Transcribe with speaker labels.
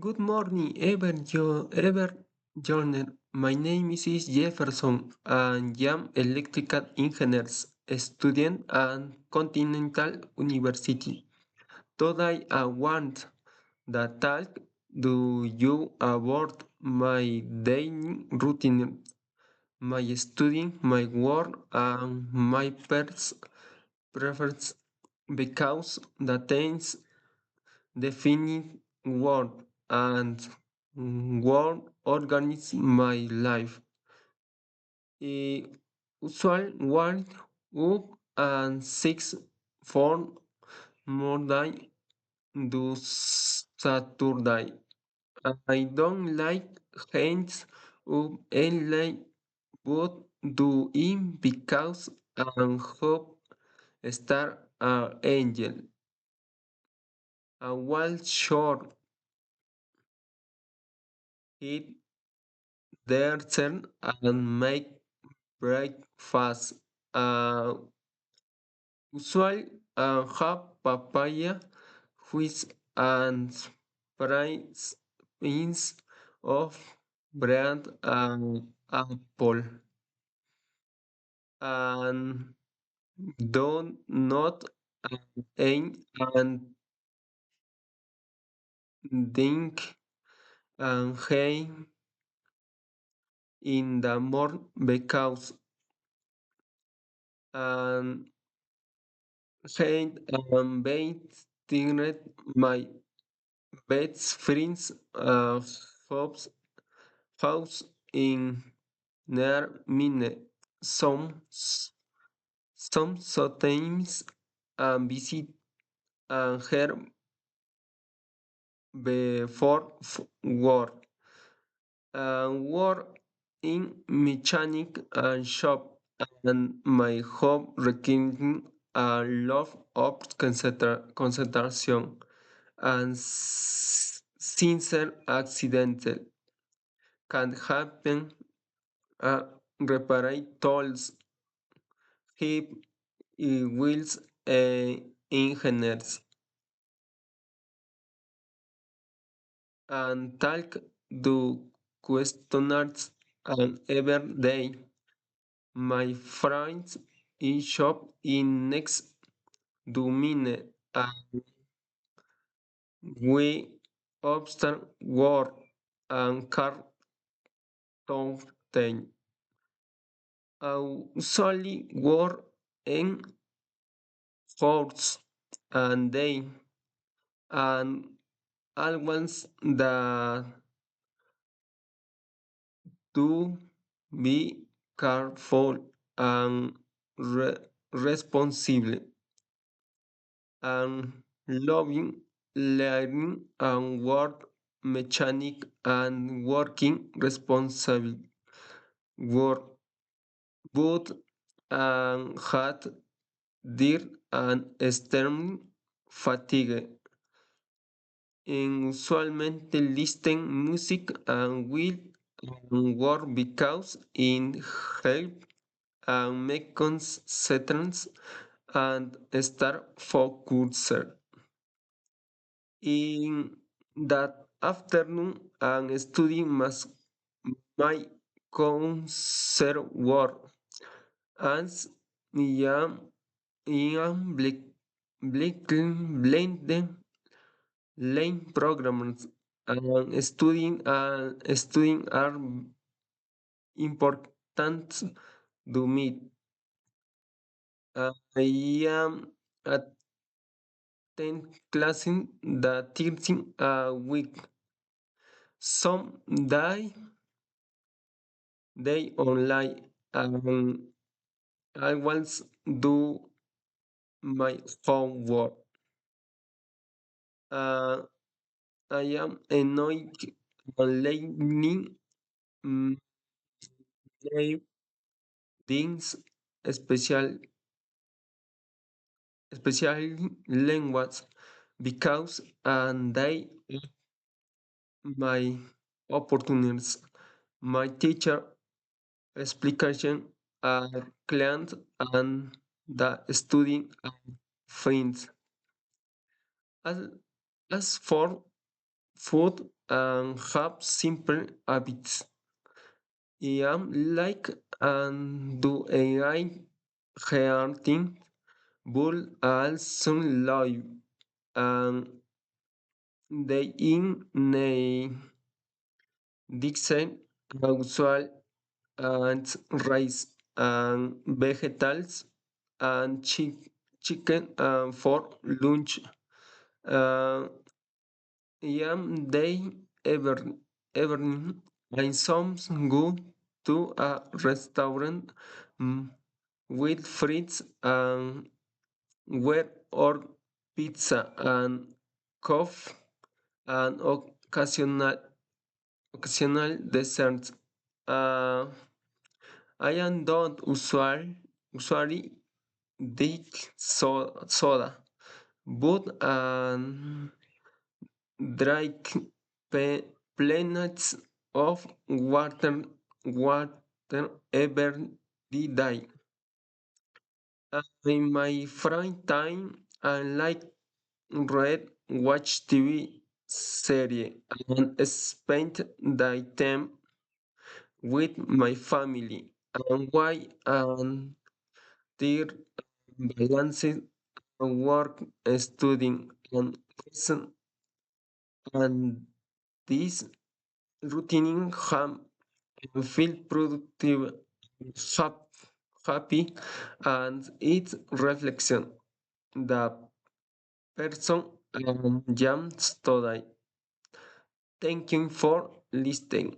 Speaker 1: Good morning, ever journey. My name is Jefferson and I'm electrical engineer student at Continental University. Today I want to talk to you about my daily routine, my studying, my work, and my preference because the things define what and what organize my life. Usual one up and six for Monday to Saturday. I don't like hands up early but do it because I hope star angel. A while short it their turn and make breakfast. Usually have papaya, which and fries, beans of bread and apple. And do not eat and drink and hay in the morning because and hate and bait my best friends house in near mine. Some sometimes visit her before work. Work in mechanic and shop and my home requiring a lot of concentration and sincere accidental can happen. Reparate tools, hip, wheels, engineers, and talk to questioners and every day. My friends in shop in next domine and we observe work and car ten. Usually work in horse and day and always the to be careful and responsible and loving, learning and work mechanic and working responsible work both and had dear and extreme fatigue. And usualmente listen music and will and work because in help and make concentrations and start focused. In that afternoon, and studying my concert work as I am blending lane programs and studying are important to me. I am attend classes the 13 a week. Some day online and I once do my homework. Uh, I am annoyed learning mm, things special special language because and they my opportunities. My teacher explication are client and the student are friends. As, as for food and have simple habits. I am like and do AI hearting bull also live and they in a Dixon usual and rice and vegetables and chicken for lunch. Uh, Yam day evening. I some go to a restaurant mm, with friends and where or pizza and coffee and occasional desserts. Uh, I am not usually drink soda, but drink planets of water every day. In my free time, I like read, watch TV series, and spend the time with my family. And why and their balancing work, studying, and lesson, and this routine ham feel productive, hap- happy, and its reflection. The person jams today. Thank you for listening.